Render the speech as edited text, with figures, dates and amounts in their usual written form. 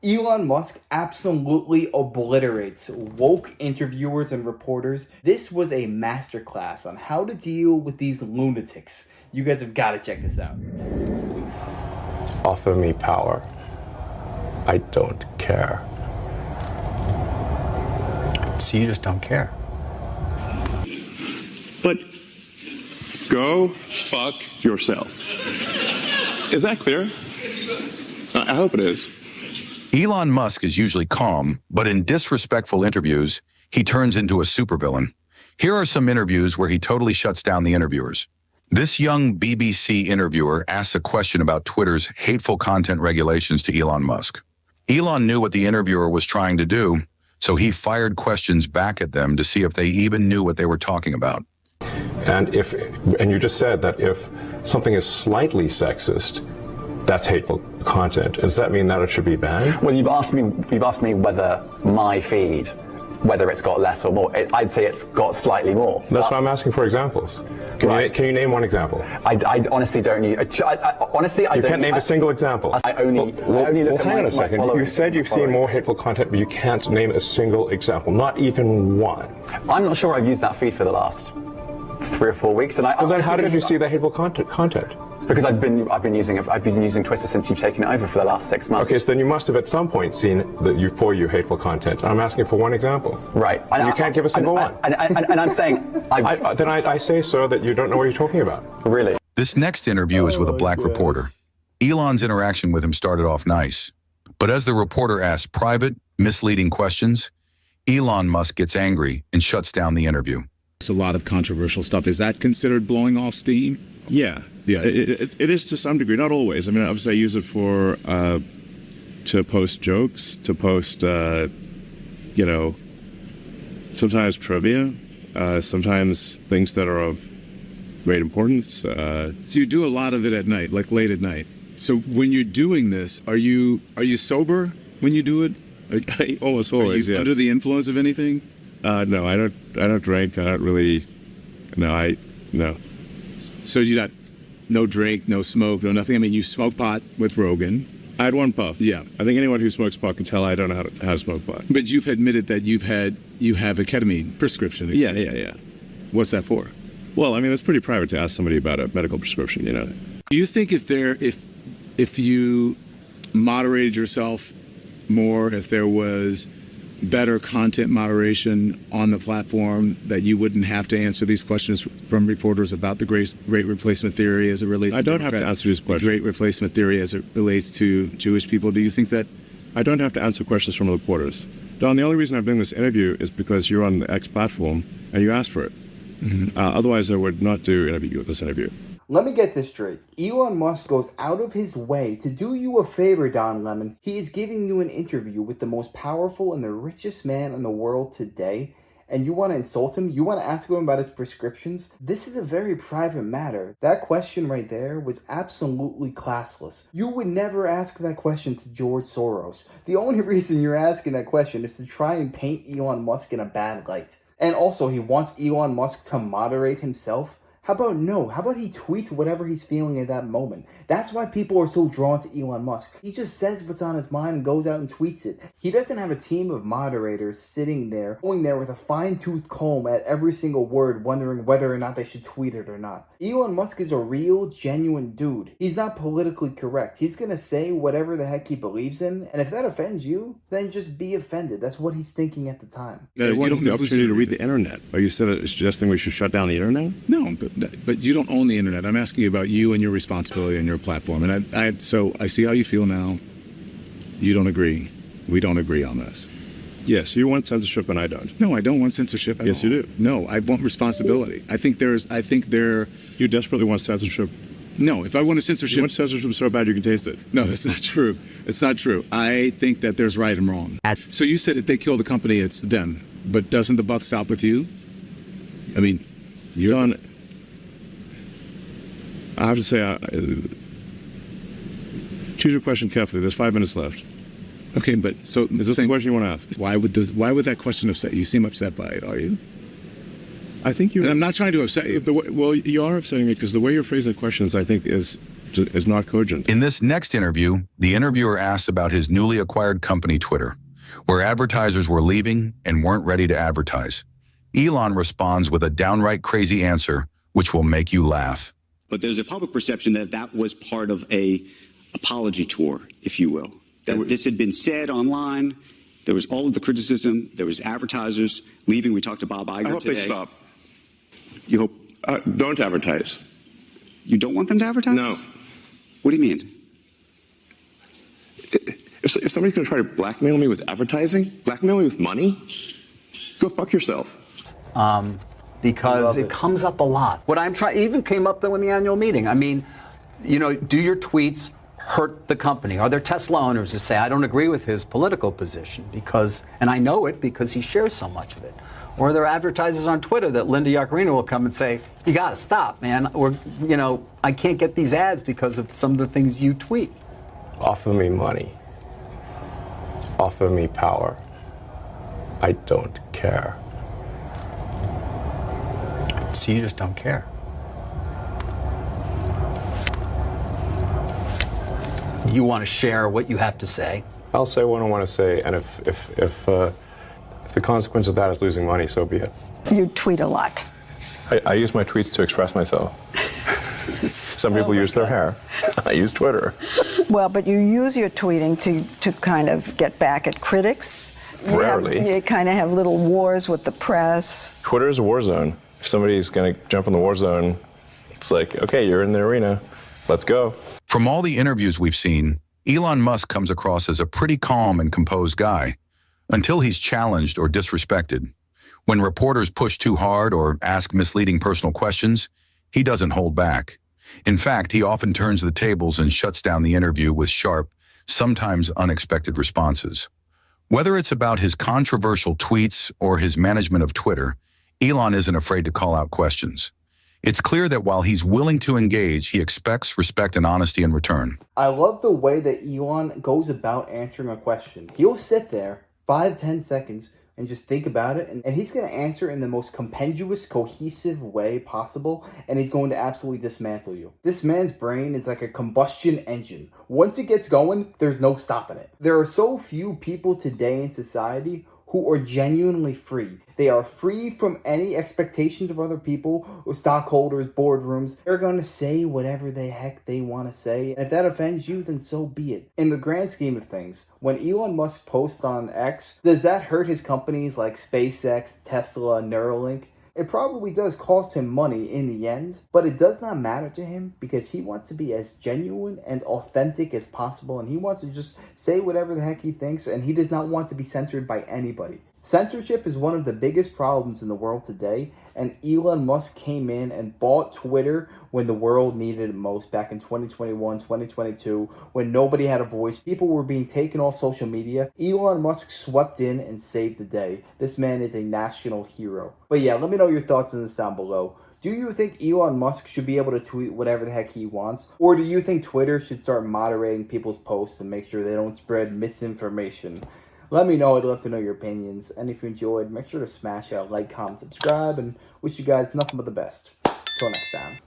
Elon Musk absolutely obliterates woke interviewers and reporters. This was a masterclass on how to deal with these lunatics. You guys have got to check this out. Offer me power. I don't care. So you just don't care? But go fuck yourself. Is that clear? I hope it is. Elon Musk is usually calm, but in disrespectful interviews, he turns into a supervillain. Here are some interviews where he totally shuts down the interviewers. This young BBC interviewer asks a question about Twitter's hateful content regulations to Elon Musk. Elon knew what the interviewer was trying to do, so he fired questions back at them to see if they even knew what they were talking about. And you just said that if something is slightly sexist, that's hateful content. Does that mean that it should be banned? Well, you've asked me whether my feed, whether it's got less or more. I'd say it's got slightly more. That's why I'm asking for examples. Can you name one example? I honestly don't need. Honestly, I you don't. can't name a single example. I only look at hang on a second. You said you've seen more hateful content, but you can't name a single example, not even one. I'm not sure I've used that feed for the last 3 or 4 weeks, and Well, then how did you see the hateful content? Because I've been using Twitter since you've taken it over for the last 6 months. Okay, so then you must have at some point seen for you hateful content. I'm asking for one example. Right. And you can't give a single one. And I'm saying... I say, sir, that you don't know what you're talking about. Really? This next interview is with a black reporter. Elon's interaction with him started off nice, but as the reporter asks private, misleading questions, Elon Musk gets angry and shuts down the interview. It's a lot of controversial stuff. Is that considered blowing off steam? Yeah. Yes. It is to some degree, not always. I mean, obviously I use it for, to post jokes, to post, sometimes trivia, sometimes things that are of great importance. So you do a lot of it at night, like late at night. So when you're doing this, are you sober when you do it? Almost always, yes. Under the influence of anything? No, I don't drink. I don't really, no. So you got no drink, no smoke, no nothing. I mean, you smoke pot with Rogan. I had one puff. Yeah. I think anyone who smokes pot can tell I don't know how to smoke pot. But you've admitted that you have a ketamine prescription. Yeah. What's that for? Well, I mean, it's pretty private to ask somebody about a medical prescription, Do you think if you moderated yourself more, if there was better content moderation on the platform, that you wouldn't have to answer these questions from reporters about the great replacement theory as it relates to I don't have to answer these questions. The great replacement theory as it relates to Jewish people? Do you think that? I don't have to answer questions from reporters. Don, the only reason I'm doing this interview is because you're on the X platform and you asked for it. Mm-hmm. Otherwise, I would not do this interview. Let me get this straight. Elon Musk goes out of his way to do you a favor, Don Lemon. He is giving you an interview with the most powerful and the richest man in the world today, and you want to insult him? You want to ask him about his prescriptions? This is a very private matter. That question right there was absolutely classless. You would never ask that question to George Soros. The only reason you're asking that question is to try and paint Elon Musk in a bad light. And also, he wants Elon Musk to moderate himself. How about no? How about he tweets whatever he's feeling at that moment? That's why people are so drawn to Elon Musk. He just says what's on his mind and goes out and tweets it. He doesn't have a team of moderators sitting there, going there with a fine-tooth comb at every single word, wondering whether or not they should tweet it or not. Elon Musk is a real, genuine dude. He's not politically correct. He's gonna say whatever the heck he believes in, and if that offends you, then just be offended. That's what he's thinking at the time. You don't the opportunity to read the internet. Are you suggesting we should shut down the internet? No, but you don't own the internet. I'm asking you about you and your responsibility and your platform. And so I see how you feel now. You don't agree. We don't agree on this. Yes, you want censorship and I don't. No, I don't want censorship at all. Yes, you do. No, I want responsibility. You desperately want censorship. No, if I want a censorship... You want censorship so bad you can taste it. No, that's not true. It's not true. I think that there's right and wrong. So you said if they kill the company, it's them. But doesn't the buck stop with you? I mean, you're... Don, I have to say, choose your question carefully. There's 5 minutes left. Okay, but so... Is this the question you want to ask? Why would that question upset you? You seem upset by it, are you? I think you... And I'm not trying to upset you. Well, you are upsetting me because the way you're phrasing questions, I think, is is not cogent. In this next interview, the interviewer asks about his newly acquired company, Twitter, where advertisers were leaving and weren't ready to advertise. Elon responds with a downright crazy answer, which will make you laugh. But there's a public perception that that was part of a apology tour, if you will. That this had been said online. There was all of the criticism. There was advertisers leaving. We talked to Bob Iger today. I hope they stop. You hope? Don't advertise. You don't want them to advertise? No. What do you mean? If somebody's going to try to blackmail me with advertising, blackmail me with money, go fuck yourself. Because it comes up a lot. What I'm trying, even came up though in the annual meeting. I mean, you know, do your tweets hurt the company? Are there Tesla owners who say, I don't agree with his political position because, and I know it because he shares so much of it? Or are there advertisers on Twitter that Linda Yaccarino will come and say, you got to stop, man. Or, you know, I can't get these ads because of some of the things you tweet. Offer me money. Offer me power. I don't care. So you just don't care. You want to share what you have to say. I'll say what I want to say, and if the consequence of that is losing money, so be it. You tweet a lot. I use my tweets to express myself. Some people use their hair. I use Twitter. Well, but you use your tweeting to kind of get back at critics. Rarely. You kind of have little wars with the press. Twitter is a war zone. If somebody's going to jump in the war zone, it's like, okay, you're in the arena. Let's go. From all the interviews we've seen, Elon Musk comes across as a pretty calm and composed guy, until he's challenged or disrespected. When reporters push too hard or ask misleading personal questions, he doesn't hold back. In fact, he often turns the tables and shuts down the interview with sharp, sometimes unexpected responses. Whether it's about his controversial tweets or his management of Twitter, Elon isn't afraid to call out questions. It's clear that while he's willing to engage, he expects respect and honesty in return. I love the way that Elon goes about answering a question. He'll sit there 5-10 seconds and just think about it, and he's going to answer in the most compendious, cohesive way possible, and he's going to absolutely dismantle you. This man's brain is like a combustion engine. Once it gets going, there's no stopping it. There are so few people today in society who are genuinely free. They are free from any expectations of other people or stockholders, boardrooms. They're going to say whatever the heck they want to say. And if that offends you, then so be it. In the grand scheme of things, when Elon Musk posts on X, does that hurt his companies like SpaceX, Tesla, Neuralink? It probably does cost him money in the end, but it does not matter to him because he wants to be as genuine and authentic as possible, and he wants to just say whatever the heck he thinks, and he does not want to be censored by anybody. Censorship is one of the biggest problems in the world today, and Elon Musk came in and bought Twitter when the world needed it most back in 2021, 2022, when nobody had a voice. People were being taken off social media. Elon Musk swept in and saved the day. This man is a national hero. But yeah, let me know your thoughts on this down below. Do you think Elon Musk should be able to tweet whatever the heck he wants? Or do you think Twitter should start moderating people's posts and make sure they don't spread misinformation? Let me know. I'd love to know your opinions. And if you enjoyed, make sure to smash that like, comment, subscribe, and wish you guys nothing but the best. Till next time.